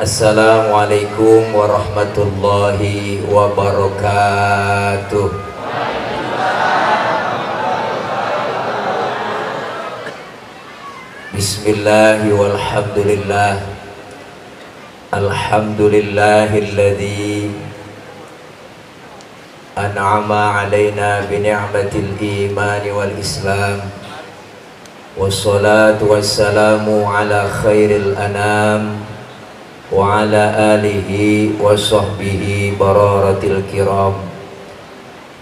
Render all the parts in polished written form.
Assalamualaikum warahmatullahi wabarakatuh. Bismillahi walhamdulillah. Alhamdulillahilladzi an'ama alaina bi ni'matil imani wal islam. Wassalatu wassalamu ala khairil anam wa ala alihi wa sahbihi bararatil kiram.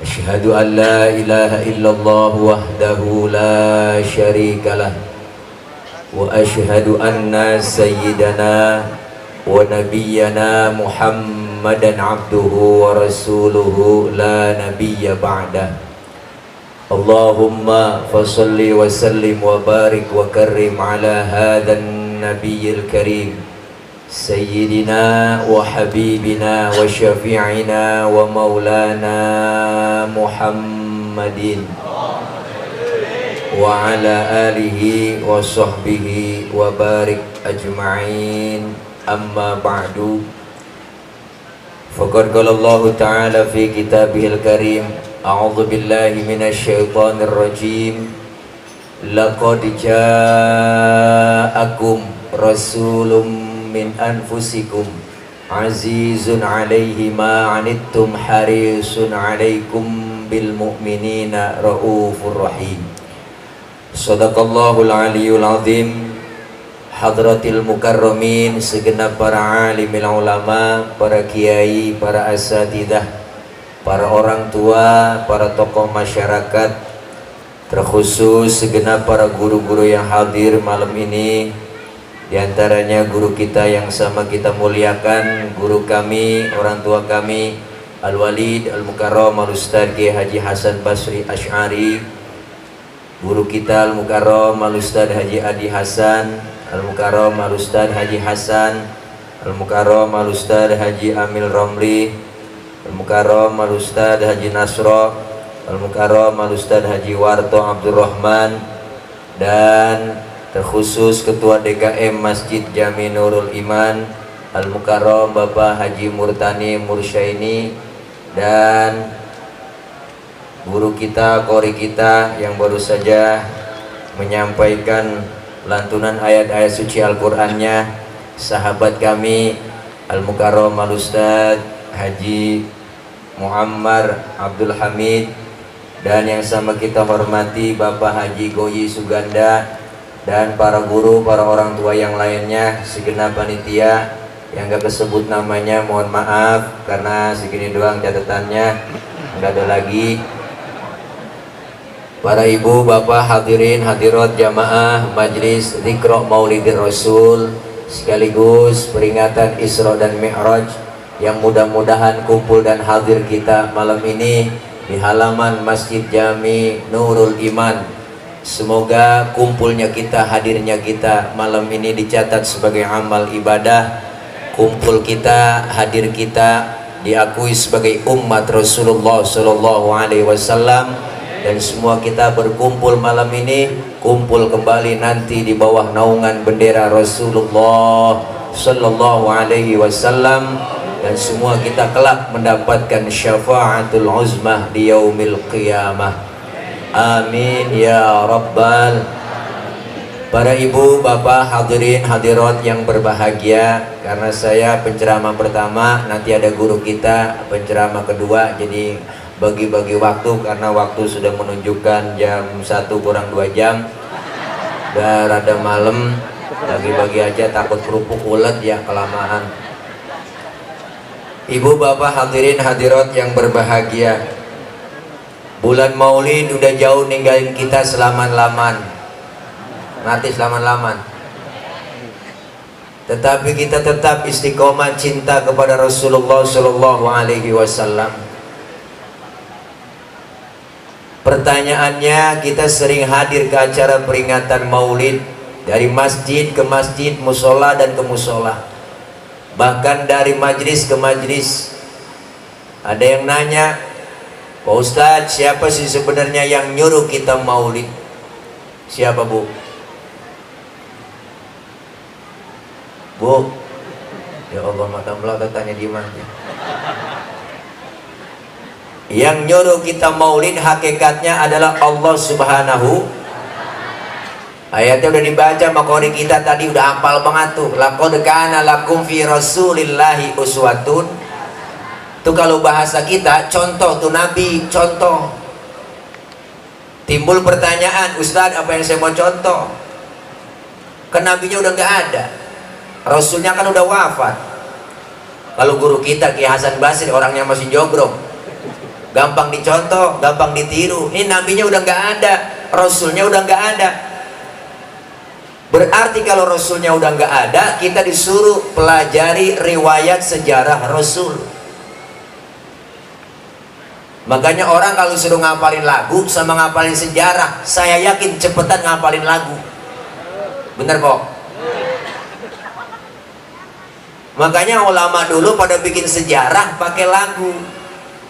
Asyhadu an la ilaha illallah wahdahu la syarikalah wa asyhadu anna sayyidana wa nabiyyana Muhammadan abduhu wa rasuluhu la nabiyya ba'dah. Allahumma fasalli wa sallim wa barik wa karrim ala hadhan nabiyyil karim sayyidina wa habibina wa syafi'ina wa maulana Muhammadin wa ala alihi wa sahbihi wa barik ajma'in. Amma ba'du. Faqad qala Allah ta'ala fi kitabihil karim, a'udzu billahi minasy syaithanir rajim. Laqad ja'akum rasulun min anfusikum azizun 'alaihi ma 'anittum harisun 'alaikum bil mu'minina raufur rahim. Shadaqallahul aliyyul azim. Hadratil mukarramin, segenap para alimil ulama, para kiai, para asatidah, para orang tua, para tokoh masyarakat, terkhusus segenap para guru-guru yang hadir malam ini. Di antaranya guru kita yang sama kita muliakan, guru kami, orang tua kami, Al-Walid Al-Mukarram Al-Ustaz Kiai Haji Hasan Basri Asy'ari, guru kita Al-Mukarram Al-Ustaz Haji Adi Hasan, Al-Mukarram Al-Ustaz Haji Hasan, Al-Mukarram Al-Ustaz Haji Amil Romli, Al-Mukarram Al-Ustaz Haji Nasro, Al-Mukarram Al-Ustaz Haji Warto Abdurrahman, dan terkhusus Ketua DKM Masjid Jami Nurul Iman Al-Mukarram Bapak Haji Murtani Mursyaini, dan guru kita, qori kita yang baru saja menyampaikan lantunan ayat-ayat suci Al-Qur'annya, sahabat kami Al-Mukarram Al-Ustaz Haji Muammar Abdul Hamid, dan yang sama kita hormati Bapak Haji Goyi Suganda, dan para guru, para orang tua yang lainnya, segenap panitia yang gak kesebut namanya mohon maaf karena segini doang catatannya, gak ada lagi. Para ibu, bapak, hadirin, hadirat jamaah Majlis Dzikra Maulidir Rasul sekaligus peringatan Isra dan Mi'raj yang mudah-mudahan kumpul dan hadir kita malam ini di halaman Masjid Jami Nurul Iman. Semoga kumpulnya kita, hadirnya kita malam ini dicatat sebagai amal ibadah. Kumpul kita, hadir kita diakui sebagai umat Rasulullah Sallallahu Alaihi Wasallam. Dan semua kita berkumpul malam ini, kumpul kembali nanti di bawah naungan bendera Rasulullah Sallallahu Alaihi Wasallam, dan semua kita kelak mendapatkan syafaatul uzmah di yaumil qiyamah. Amin ya rabbal. Para ibu, bapak, hadirin, hadirat yang berbahagia, karena saya penceramah pertama, nanti ada guru kita penceramah kedua, jadi bagi-bagi waktu karena waktu sudah menunjukkan jam 1 kurang 2 jam, udah rada malam, bagi-bagi aja takut kerupuk ulet ya kelamaan. Ibu bapak hadirin hadirat yang berbahagia, bulan Maulid udah jauh ninggalin kita selaman-laman, nanti selaman-laman, tetapi kita tetap istiqomah cinta kepada Rasulullah Sallallahu Alaihi Wasallam. Pertanyaannya, kita sering hadir ke acara peringatan Maulid, dari masjid ke masjid, musola dan ke musola, bahkan dari majlis ke majlis. Ada yang nanya, Pak Ustadz, siapa sih sebenarnya yang nyuruh kita Maulid? Siapa bu? Bu, Ya Allah, mata melotot tanya di mana. Yang nyuruh kita maulid hakikatnya adalah Allah Subhanahu. Ayatnya udah dibaca makori kita tadi, udah hafal banget tuh. Laqad kana lakum fi rasulillahi uswatun. Tuh kalau bahasa kita contoh tuh Nabi, contoh. Timbul pertanyaan, Ustadz apa yang saya mau contoh? Kan nabinya udah nggak ada, rasulnya kan udah wafat. Kalau guru kita Ki Hasan Basri orangnya masih jogrok, gampang dicontoh, gampang ditiru. Ini nabinya udah nggak ada, rasulnya udah nggak ada. Berarti kalau rasulnya udah nggak ada, kita disuruh pelajari riwayat sejarah rasul. Makanya orang kalau suruh ngapalin lagu sama ngapalin sejarah, saya yakin cepetan ngapalin lagu. Bener kok. Makanya ulama dulu pada bikin sejarah pakai lagu.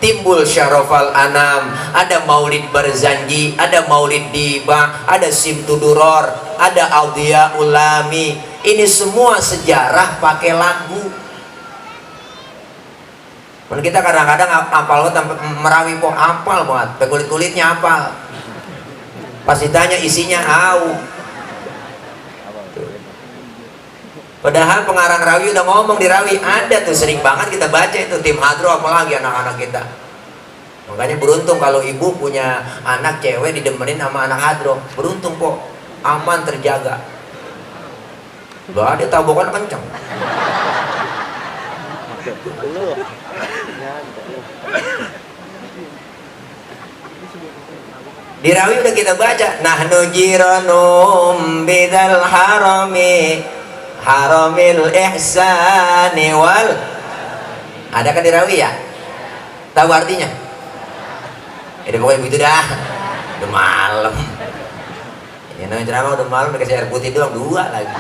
Timbul Syarofal Anam, ada Maulid Barzanji, ada Maulid Diba, ada Simtuduror, ada Audia Ulami. Ini semua sejarah pakai lagu. Kita kadang-kadang apal banget, Merawi kok apal banget, kulit-kulitnya apal. Pas ditanya isinya au. Padahal pengarang rawi udah ngomong di rawi, ada tuh sering banget kita baca itu tim hadro, apalagi anak-anak kita. Makanya beruntung kalau ibu punya anak cewek didemenin sama anak hadro, beruntung kok, aman terjaga. Bah dia tabokan kenceng. Di rawi udah kita baca, nahnu jiranum bidal harami haramil ihsani wal. Ada kan di rawi ya? Tahu artinya? Ini pokoknya begitu dah. Udah malam. Ini namanya ceramah udah malam dikasih air putih doang 2 lagi.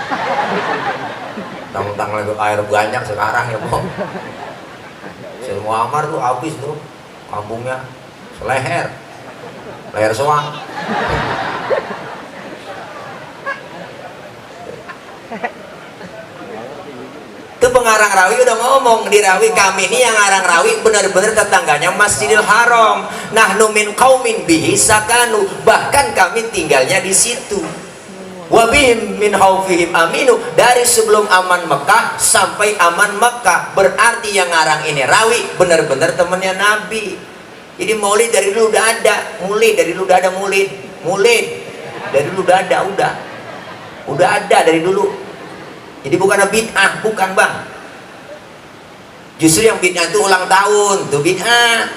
Tang-tang lagi air banyak sekarang ya Bang. Syekh Muammar tuh habis tuh kampungnya seleher. Leher soang. Itu pengarang rawi udah ngomong di rawi, kami ini yang ngarang rawi benar-benar tetangganya Masjidil Haram. Nahnu min qaumin bihi sakanu, bahkan kami tinggalnya di situ. Wa bihim min haufihim aminu, dari sebelum aman Mekah sampai aman Mekah. Berarti yang ngarang ini rawi benar-benar temannya Nabi. Jadi maulid dari dulu udah ada, mulid dari dulu udah ada, mulid dari dulu udah ada, udah ada dari dulu. Jadi bukan bid'ah, bukan Bang. Justru yang bid'ah itu ulang tahun, tuh bid'ah.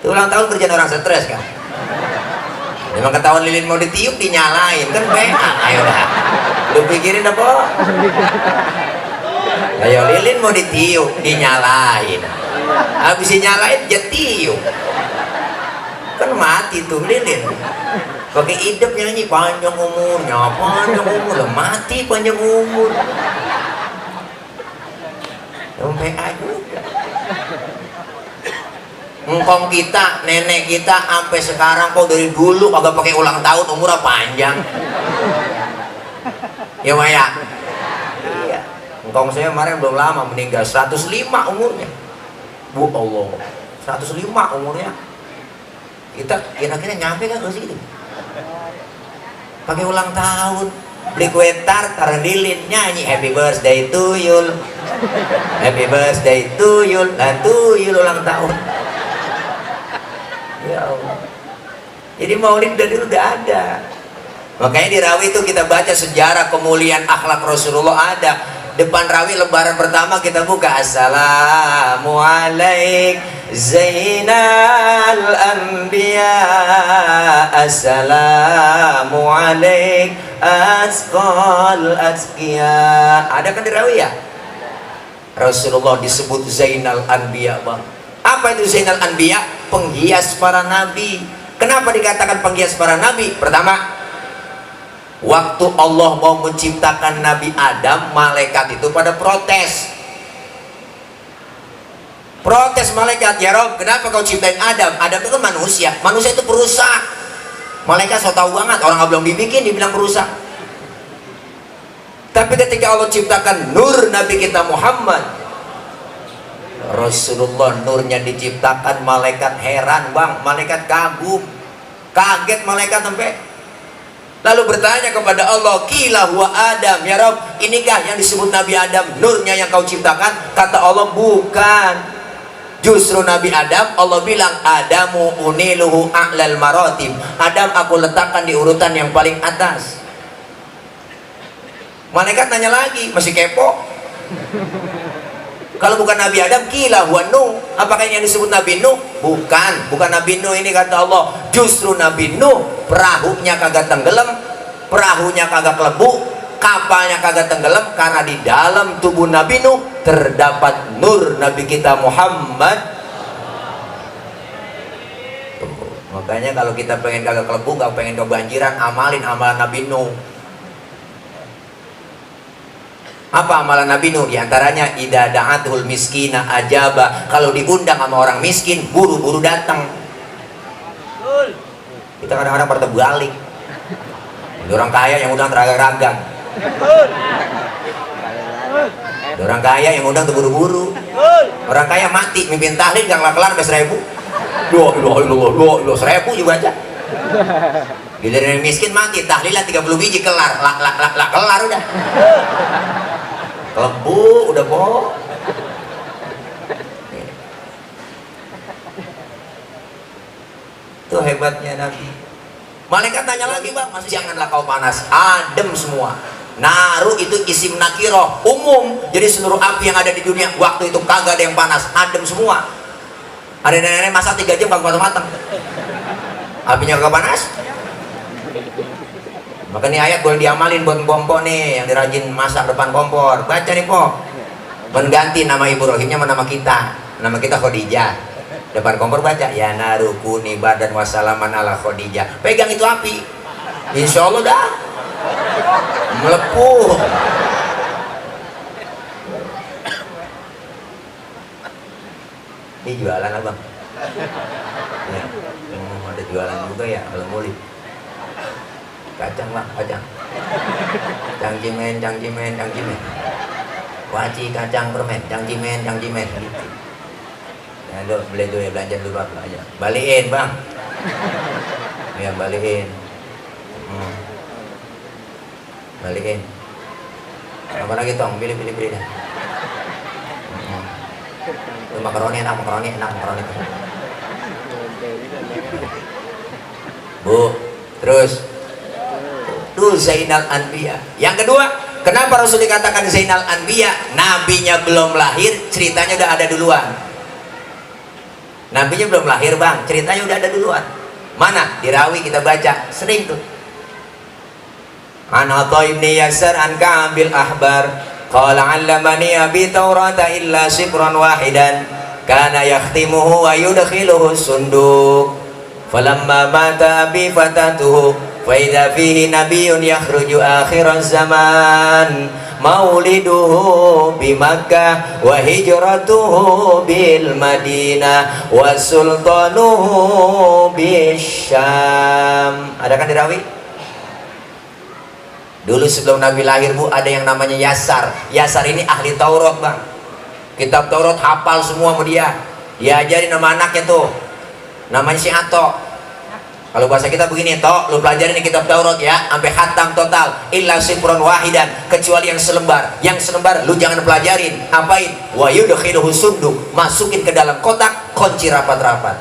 Itu ulang tahun kerjaan orang stres kan. Memang ketahuan lilin mau ditiup dinyalain kan bid'ah. Ayo dah. Lu pikirin apa? Ayo lilin mau ditiup dinyalain. Habis dinyalain dia tiup. Kan mati tuh lilin. Pakai hidup nyanyi panjang umurnya, panjang umur, mati panjang umur. Sampai aja. Engkong kita, nenek kita sampai sekarang kok dari dulu kagak pakai ulang tahun, umurnya panjang. Ya Maya. Iya. Engkong saya kemarin belum lama meninggal, 105 umurnya. Bu Allah, 105 umurnya. Kita kira-kira nyampe kan ke situ? Pakai ulang tahun, beli kue tart, taruh lilin, nyanyi happy birthday to you, happy birthday to you, lah to you ulang tahun. Ya Allah. Jadi maulid dari dulu udah ada. Makanya di rawi itu kita baca sejarah kemuliaan akhlak Rasulullah ada. Depan rawi lembaran pertama kita buka, Assalamualaikum Zainal Anbiya, Assalamualaikum Asqal Azkiya. Ada kan di rawi ya? Rasulullah disebut Zainal Anbiya Bang. Apa itu Zainal Anbiya? Penghias para nabi. Kenapa dikatakan penghias para nabi? Pertama, waktu Allah mau menciptakan Nabi Adam, malaikat itu pada protes. Protes malaikat, ya Rob, kenapa kau ciptain Adam? Adam itu kan manusia, manusia itu perusak. Malaikat so tahu banget, orang belum dibikin dibilang perusak. Tapi ketika Allah ciptakan nur Nabi kita Muhammad Rasulullah, nurnya diciptakan, malaikat heran bang, malaikat kagum, kaget malaikat sampai lalu bertanya kepada Allah, qila huwa Adam ya Rabb, inikah yang disebut Nabi Adam nurnya yang kau ciptakan? Kata Allah, bukan, justru Nabi Adam Allah bilang Adamu uniluhu a'lal maratib, Adam aku letakkan di urutan yang paling atas. Malaikat nanya lagi, masih kepo. Kalau bukan Nabi Adam, qila huwa Nuh, apakah ini yang disebut Nabi Nuh? Bukan Nabi Nuh ini, kata Allah, justru Nabi Nuh perahunya kagak tenggelam, perahunya kagak kelebu, kapalnya kagak tenggelam, karena di dalam tubuh Nabi Nuh terdapat nur Nabi kita Muhammad. Makanya kalau kita pengen kagak kelebu, gak pengen kebanjiran, amalin amalan Nabi Nuh. Apa amalan Nabi Nuh? Di antaranya idza da'atul miskina ajaba, kalau diundang sama orang miskin buru-buru datang. Kita kadang-kadang pada balik. Ada orang kaya yang undang teragang-ragang. Ada orang kaya yang undang tuh buru-buru. Orang kaya mati mimpin tahlil gak kelar sampai 1000. Loh, 1000 juga aja. Giliran miskin mati tahlilan 30 biji kelar, kelar udah. Kelebu udah po. Itu hebatnya Nabi. Malaikat tanya lagi, bang, masih janganlah kau panas, adem semua. Naru itu isim nakiroh, umum, jadi seluruh api yang ada di dunia waktu itu kagak ada yang panas, adem semua. Ada nenek-nenek masak 3 jam kagak matang, apinya kagak panas. Maka nih ayat boleh diamalin buat kompor nih yang dirajin masak depan kompor. Baca nih po, mengganti nama Ibrahimnya sama nama kita. Nama kita Khadijah. Depan kompor baca ya naru kuni badan wassalaman ala Khadijah. Pegang itu api, insya Allah dah melepuh. Ini jualan abang ya, ada jualan juga ya kalau mulai kacang bang, kacang cangcimen waci kacang permen cangcimen gitu. Ya lo beli dulu ya, belanja dulu aja, balikin bang ya, balikin balikin apa lagi tong, pilih dah. Makaroni enak Bu. Terus tuh Zainal Anbiya. Yang kedua, kenapa Rasul dikatakan Zainal Anbiya? Nabinya belum lahir, ceritanya udah ada duluan. Nabinya belum lahir bang, ceritanya udah ada duluan. Mana? Di Rawi kita baca sering tuh. An Atha ibn Yasar an Ka'ab bil Ahbar qala 'allamani abi Taurata illa shibran wahidan kana yakhtimuhu wa yudkhiluhu sunduk falamma mata abi fatatuhu fa idza fihi nabiyyun yakhruju akhir zaman mauliduhu bi Makkah wa hijratuhu bil Madinah wa sultanuhu bisyam. Ada kan di Rawi? Dulu sebelum Nabi lahir bu, ada yang namanya Yasar. Yasar ini ahli Taurat bang, kitab Taurat hafal semua sama dia. Diajarin nama anaknya tuh, namanya si Ato. Kalau bahasa kita begini, Tok, lu pelajarin di kitab Taurat ya, sampai khatam total, illa sifron wahidan, kecuali yang selembar. Yang selembar lu jangan pelajarin. Apain? Wa yudkhiluhu sunduk, masukin ke dalam kotak, kunci rapat-rapat.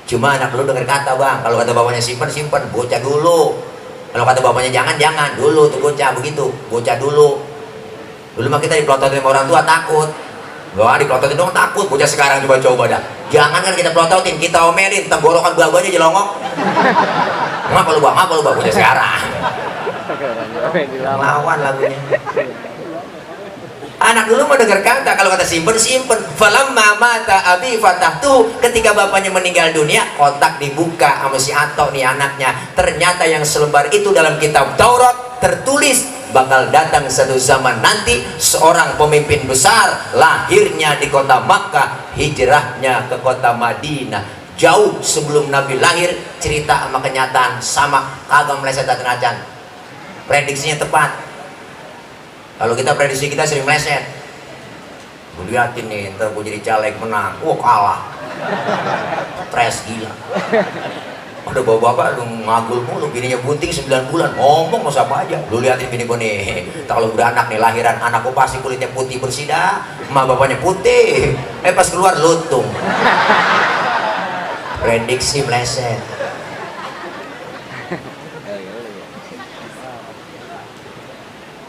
Cuma anak lu denger kata bang, kalau kata bapaknya simpen, bocah dulu. Kalau kata bapaknya jangan dulu tuh bocah begitu, bocah dulu. Dulu mah kita dipelototin sama orang tua takut. Wah, dipelototin dong takut. Bocah sekarang coba dah. Jangan kan kita pelototin, kita omelin, tenggorokan gua-guanya jelongok. Ngapa lu bang, bocah sekarang. Lawan lagunya. Anak dulu mau dengar kata, kalau kata simpen. Falamma mata abi fatahtu, ketika bapaknya meninggal dunia, kotak dibuka sama si Ato nih anaknya. Ternyata yang selembar itu dalam kitab Taurat tertulis bakal datang satu zaman nanti seorang pemimpin besar, lahirnya di kota Makkah, hijrahnya ke kota Madinah. Jauh sebelum Nabi lahir, cerita sama kenyataan sama, kagak meleset acan. Prediksinya tepat. Kalau kita prediksi kita sering meleset. Gue liatin nih, ntar gue jadi caleg menang, kalah. Stres gila. Ada bapak-bapak lu ngagul mulu, bininya bunting 9 bulan, ngomong mau siapa aja. Lu liatin bini gue nih, kalau udah anak nih lahiran, anakku pasti kulitnya putih bersih dah, emak bapaknya putih, pas keluar lutung. Prediksi meleset.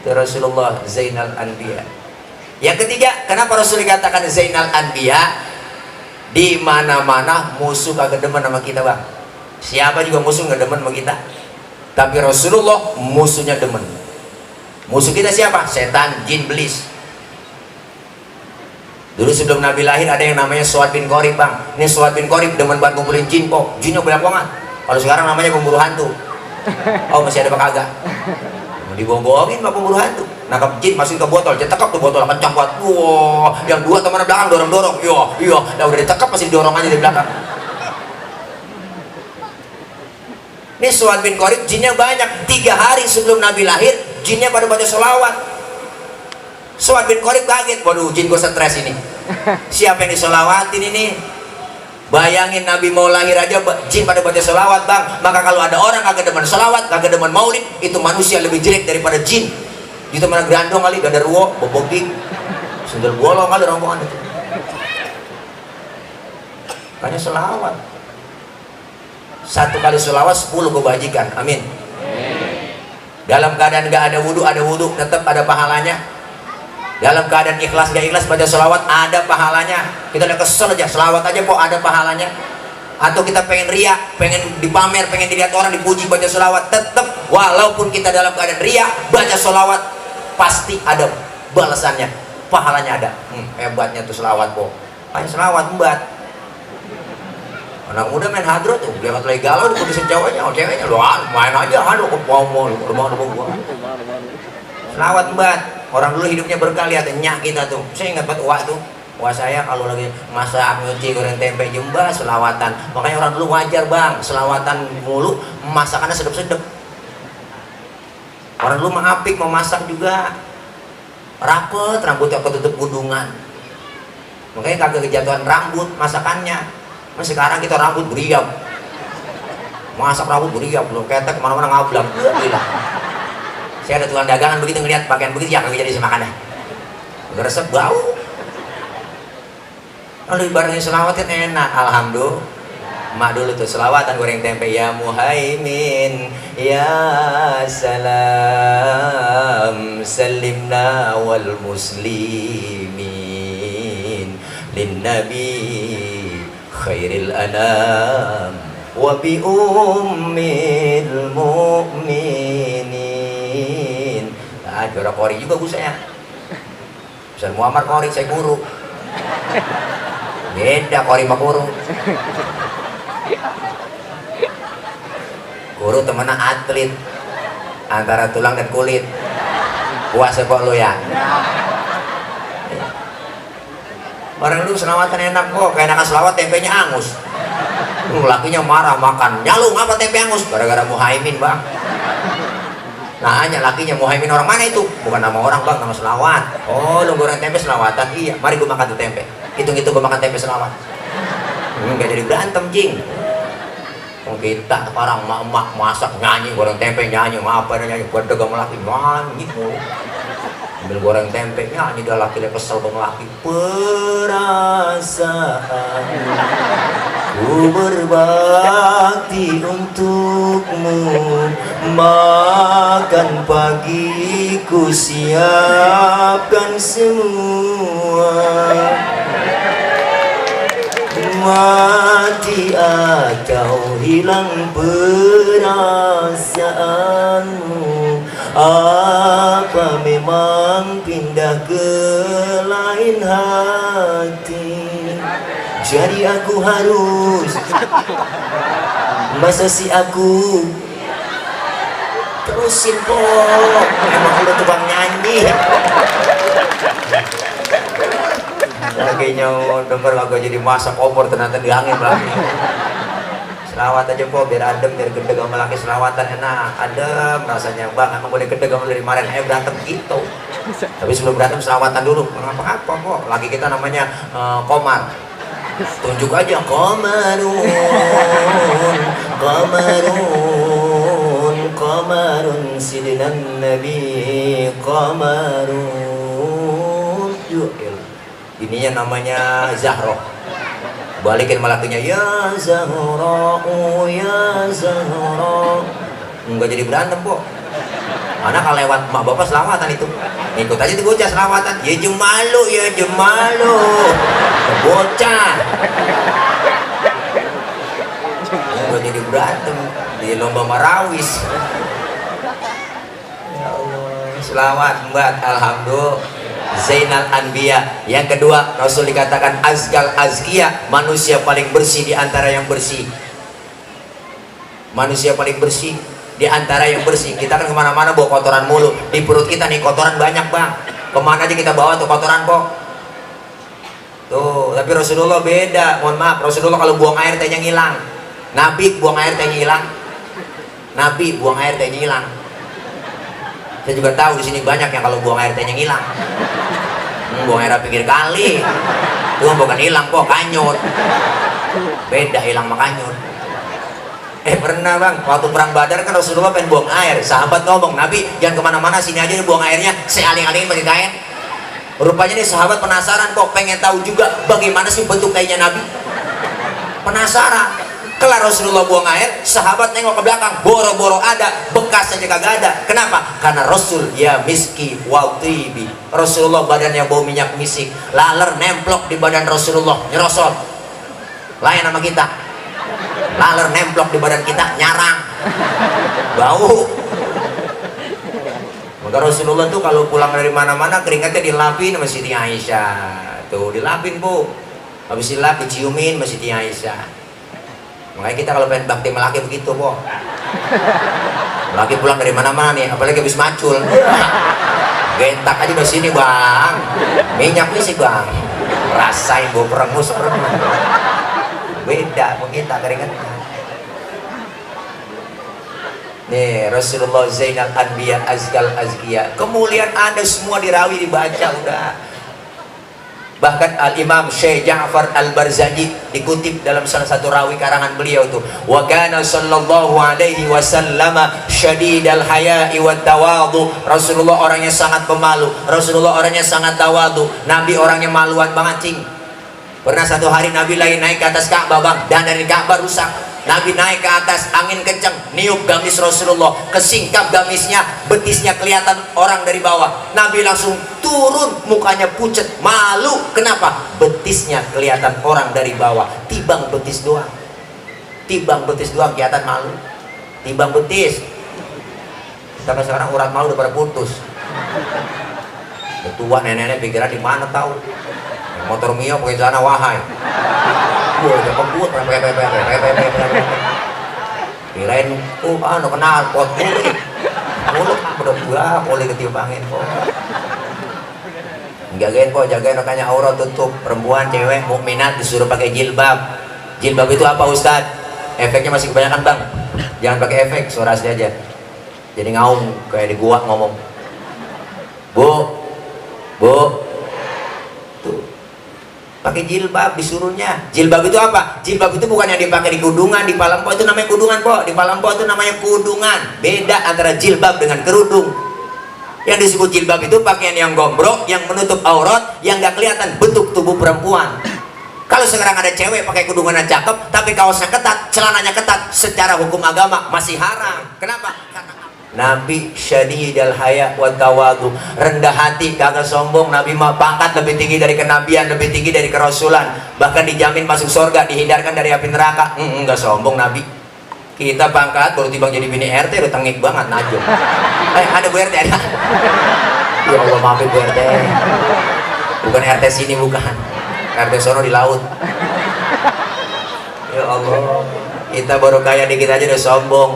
Rasulullah Zainal Anbiya. Yang ketiga, kenapa Rasul dikatakan Zainal Anbiya? Di mana-mana musuh kagak demen sama kita, Bang. Siapa juga musuh nggak demen sama kita, tapi Rasulullah musuhnya demen. Musuh kita siapa? Setan, jin, iblis. Dulu sebelum Nabi lahir ada yang namanya Suad bin Qorib, Bang. Ini Suad bin Qorib demen banget ngumpulin jin kok. Jinnya banyak banget. Kalau sekarang namanya pemburu hantu. Oh, masih ada apa kagak? Dibohong-bohongin sama pemburu hantu. Nangkap jin masukin ke botol, cetekap tuh botol kencang banget. Wah, yang dua teman belakang dorong-dorong. Iya, nah udah ditekap masih didorong aja di belakang. Ini Suad bin Qorib jinnya banyak. 3 hari sebelum Nabi lahir, jinnya pada baca sholawat. Suad bin Qorib kaget, waduh jin gue stres ini. Siapa yang disolawatin ini? Bayangin Nabi mau lahir aja jin pada baca sholawat, Bang. Maka kalau ada orang kagak demen sholawat, kagak demen maulid, itu manusia lebih jelek daripada jin. Itu mana gerandong kali, gadarwo, boboging, sundel bolong kali rombongan itu. Makanya sholawat. 1 kali sholawat 10 kebajikan, amin. Dalam keadaan gak ada wudhu tetap ada pahalanya. Dalam keadaan ikhlas gak ikhlas baca sholawat ada pahalanya. Kita udah kesel aja sholawat aja kok ada pahalanya. Atau kita pengen riak, pengen dipamer, pengen dilihat orang dipuji baca sholawat, tetap walaupun kita dalam keadaan riak baca sholawat pasti ada balasannya, pahalanya ada. Hebatnya tuh sholawat kok. Hanya sholawat mbak. Anak muda main hadro tuh, dia kata lagi galau diputusin ceweknya, ceweknya lu main aja hadro ke pomol, rumah gua. Selawat mbak, orang dulu hidupnya berkah, lihat nyak kita tuh. Saya ingat banget wak tuh, wak saya kalau lagi masak nyuci goreng tempe jembah selawatan. Makanya orang dulu wajar bang, selawatan mulu, masakannya sedep-sedep. Orang dulu mah apik mau masak juga, rapet, rambutnya ketutup gundungan. Makanya kagak kejatuhan rambut masakannya. Nah, sekarang kita rambut beriap, masak rambut beriap, belum ketek kemana-mana ngablang. Gila. Saya ada tukang dagangan begitu ngeliat pakaian begitu ya kagak jadi semakannya. Udah resep bau. Lalu ibaratnya selawat kan enak, alhamdulillah. Mak dulu tuh selawatan goreng tempe, ya Muhaimin, ya salam, salimna wal muslimin, lin nabi khairil anam wa bi ummil mu'minin. Nah, juara kori juga bu saya. Ustaz Muhammad kori, saya guru. Beda kori sama guru. Guru temennya atlet, antara tulang dan kulit. Puasa kok lo ya. Orang dulu selawatan enak kok, keenakan selawat tempenya angus. Lakinya marah makan, nyalung apa tempe angus? Gara-gara Muhaimin bang. Nah hanya lakinya Muhaimin orang mana itu? Bukan nama orang bang, nama selawat. Oh lu goreng tempe selawatan? Iya, mari gue makan tuh tempe. Hitung-hitung gue makan tempe selawat. Gak jadi berantem jing. Kita sekarang emak masak nyanyi, goreng tempe nyanyi, apa nyanyi, gue dagang laki nyanyi mulu. Ambil goreng tempe nyanyi, dah laki kesel bang laki. Perasaan ku berbakti untukmu, makan pagi ku siapkan semua, mati atau hilang perasaanmu, apa memang pindah ke lain hati? Jadi aku harus, masa si aku terusin kok, emang udah tukang nyanyi. Kayaknya denger lagu jadi masak opor ternyata di angin lagi. Selawat aja kok biar adem, biar gede sama laki selawatan enak, adem rasanya bang. Emang boleh gede sama dari kemarin berantem gitu. Tapi sebelum berantem selawatan dulu. Apa-apa kok, lagi kita namanya Komar. Tunjuk aja Komarun, Komarun, Komarun sidinan Nabi Komarun. Yuk, ininya namanya Zahra. Balikin malakinya, ya Zahra, oh ya Zahra. Enggak jadi berantem kok. Mana kalau lewat mak bapak selawatan itu, ikut aja tuh bocah selawatan. Ya jemalu, ya jemalu, bocah. Enggak jadi berantem di lomba marawis. Ya Allah, selawat mbak, alhamdulillah. Zainal Anbiya. Yang kedua, Rasul dikatakan azgal azkiya, manusia paling bersih di antara yang bersih. Manusia paling bersih di antara yang bersih. Kita kan kemana-mana bawa kotoran mulu. Di perut kita nih kotoran banyak bang. Kemana aja kita bawa tuh kotoran kok. Tuh, tapi Rasulullah beda. Mohon maaf, Rasulullah kalau buang air tehnya ngilang. Nabi buang air tehnya hilang. Nabi buang air tehnya hilang. Saya juga tahu di sini banyak yang kalau buang air tehnya ngilang. Buang air pinggir kali. Itu bukan hilang kok, kanyut. Beda hilang sama kanyut. Pernah bang, waktu perang Badar kan Rasulullah pengen buang air. Sahabat ngomong, Nabi jangan kemana-mana, sini aja nih buang airnya. Saya aling-alingin pakai kain. Rupanya nih sahabat penasaran kok, pengen tahu juga bagaimana sih bentuk kainnya Nabi. Penasaran. Kelar Rasulullah buang air, sahabat nengok ke belakang, boro-boro ada, bekas aja kagak ada. Kenapa? Karena Rasul ya miski wa tibi. Rasulullah badannya bau minyak misik, laler nemplok di badan Rasulullah, nyerosot. Lain sama kita. Laler nemplok di badan kita, nyarang. Bau. Maka Rasulullah tuh kalau pulang dari mana-mana keringatnya dilapin sama Siti Aisyah. Tuh dilapin bu. Habis dilap diciumin sama Siti Aisyah. Makanya kita kalau pengen bakti melaki begitu kok. Laki pulang dari mana-mana nih, apalagi habis macul. Gentak aja di sini bang. Minyak misik bang. Rasain bau perengus. Beda mau kita keringetnya. Nih Rasulullah Zainal Anbiya azgal azkiya. Kemuliaan Anda semua dirawi dibaca udah. Bahkan Al-Imam Syekh Ja'far Al-Barzanji dikutip dalam salah satu rawi karangan beliau tuh, wa kana sallallahu alaihi wasallam syadidal haya'i wat tawadhu. Rasulullah orangnya sangat pemalu, Rasulullah orangnya sangat tawadhu, Nabi orangnya maluan banget cing. Pernah satu hari Nabi lagi naik ke atas Ka'bah bang, dan dari Ka'bah rusak. Nabi naik ke atas, angin kencang, niup gamis Rasulullah, kesingkap gamisnya, betisnya kelihatan orang dari bawah. Nabi langsung turun, mukanya pucet, malu. Kenapa? Betisnya kelihatan orang dari bawah. Tibang betis doang, tibang betis doang kelihatan malu. Tibang betis. Sampai sekarang urat malu udah pada putus. Tua nenek-nenek pikiran di mana tahu? Motor Mio pakai celana wahai. Wah, udah kebut, kirain, anu kenal pot kulit, mulut udah gua, boleh ketimbangin kok. Jagain kok, jagain makanya aurat tutup. Perempuan, cewek, mukminat disuruh pakai jilbab. Jilbab itu apa Ustad? Efeknya masih kebanyakan bang. Jangan pakai efek, suara asli aja. Jadi ngaung kayak di gua ngomong. Bu, tuh. Pakai jilbab disuruhnya. Jilbab itu apa? Jilbab itu bukan yang dipakai di kudungan, di Palampo itu namanya kudungan kok. Di Palampo itu namanya kudungan. Beda antara jilbab dengan kerudung. Yang disebut jilbab itu pakaian yang gombrong, yang menutup aurat, yang gak kelihatan bentuk tubuh perempuan. Kalau sekarang ada cewek pakai kudungan yang cakep, tapi kaosnya ketat, celananya ketat, secara hukum agama masih haram. Kenapa? Karena Nabi syadidal haya wa tawadhu, rendah hati, kagak sombong. Nabi mah pangkat lebih tinggi dari kenabian, lebih tinggi dari kerasulan, bahkan dijamin masuk surga, dihindarkan dari api neraka. Enggak sombong Nabi. Kita pangkat baru timbang jadi bini RT udah tengik banget najong. Ada Bu RT ada. Ya Allah maafin Bu RT. Bukan RT sini bukan. RT sono di laut. Ya Allah, kita baru kaya dikit aja udah sombong.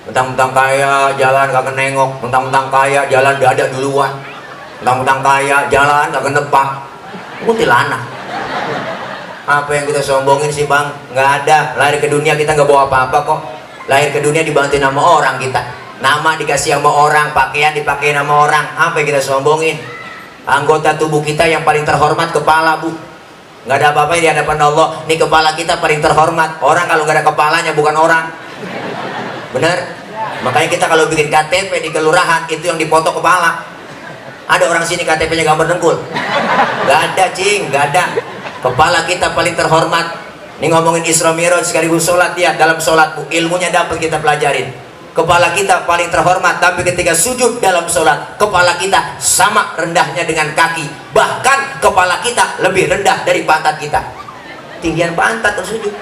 Mentang-mentang kaya jalan kagak nengok, mentang-mentang kaya jalan dada duluan, mentang-mentang kaya jalan kagak nepak. Kuntilanak. Apa yang kita sombongin sih bang? Nggak ada. Lahir ke dunia kita nggak bawa apa-apa kok. Lahir ke dunia dibantuin sama orang kita. Nama dikasih sama orang, pakaian dipakai nama orang. Apa yang kita sombongin? Anggota tubuh kita yang paling terhormat kepala, Bu. Nggak ada apa-apa di hadapan Allah. Ini kepala kita paling terhormat. Orang kalau nggak ada kepalanya bukan orang. Bener? Makanya kita kalau bikin KTP di kelurahan itu yang dipoto kepala. Ada orang sini KTP-nya gambar dengkul? Nggak ada, cing, nggak ada. Kepala kita paling terhormat. Ini ngomongin Isra Mi'raj sekaligus sholat ya. Dalam sholat, Bu, ilmunya dapat kita pelajarin. Kepala kita paling terhormat, tapi ketika sujud dalam sholat, kepala kita sama rendahnya dengan kaki. Bahkan kepala kita lebih rendah dari pantat kita. Tinggian pantat bersujud.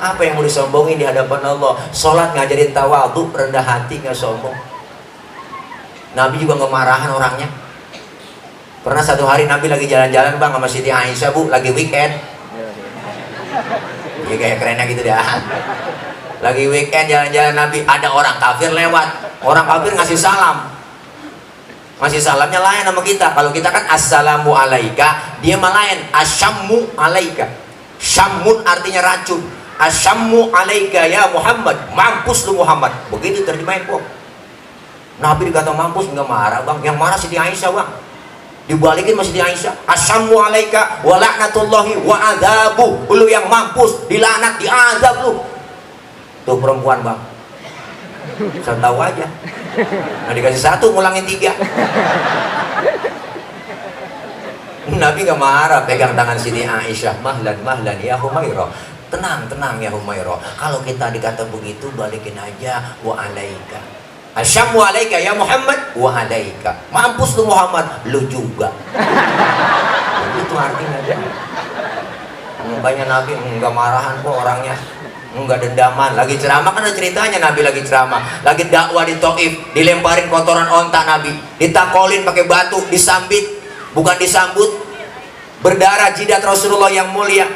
Apa yang mau disombongin di hadapan Allah? Sholat ngajarin tawadhu, rendah hati, nggak sombong. Nabi juga nggak marahan orangnya. Pernah satu hari Nabi lagi jalan-jalan, Bang, sama Siti Aisyah, Bu, lagi weekend. Ya kayak kerennya gitu dah. Lagi weekend jalan-jalan Nabi, ada orang kafir lewat. Orang kafir ngasih salam. Ngasih salamnya lain sama kita. Kalau kita kan assalamu alaika, dia malayan asyammu alaika. Syammun artinya racun. Asyammu alaika ya Muhammad. Mampus lu Muhammad. Begitu terjemahin, kok. Nabi dikata mampus nggak marah, Bang. Yang marah Siti Aisyah, Bang. Dibalikin masih Siti Aisyah. Asyammu alaika wa laknatullahi wa adzabu. Lu yang mampus, dilaknat, diazab lu. Tuh perempuan, Bang, saya tahu aja. Nah, dikasih satu ngulangin 3. Nabi nggak marah, pegang tangan Siti Aisyah. Mahlan mahlan ya Humairah, tenang tenang ya Humairah. Kalau kita dikata begitu, balikin aja wa alaika. Asyammu alaika ya Muhammad wa alaika. Mampus lu Muhammad, lu juga. Itu artinya. Makanya Nabi nggak marahan kok orangnya. Enggak dendaman. Lagi ceramah kan ada ceritanya, Nabi lagi ceramah, lagi dakwah di Taif, dilemparin kotoran onta Nabi, ditakolin pakai batu, disambit, bukan disambut, berdarah jidat Rasulullah yang mulia,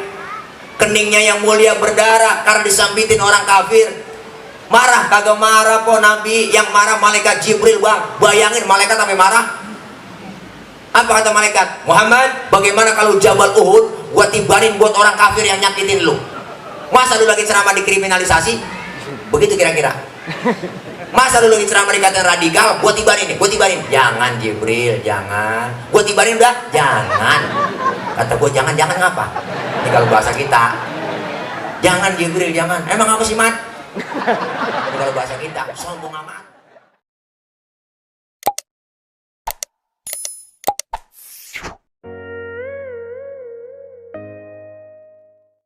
keningnya yang mulia berdarah karena disambitin orang kafir. Marah? Kagak marah kok Nabi. Yang marah malaikat Jibril, Bang. Bayangin malaikat sampai marah. Apa kata malaikat? Muhammad, bagaimana kalau Jabal Uhud gua tibarin buat orang kafir yang nyakitin lu? Masa lu lagi ceramah dikriminalisasi? Begitu kira-kira. Masa lu lagi ceramah dikatain radikal? Gua tibarin nih, gua tibarin. Jangan Jibril, jangan. Gua tibarin udah? Jangan. Kata gua jangan ngapa? Ini kalau bahasa kita. Jangan Jibril, jangan. Emang apa sih, Mat? Ini kalau bahasa kita, sombong amat.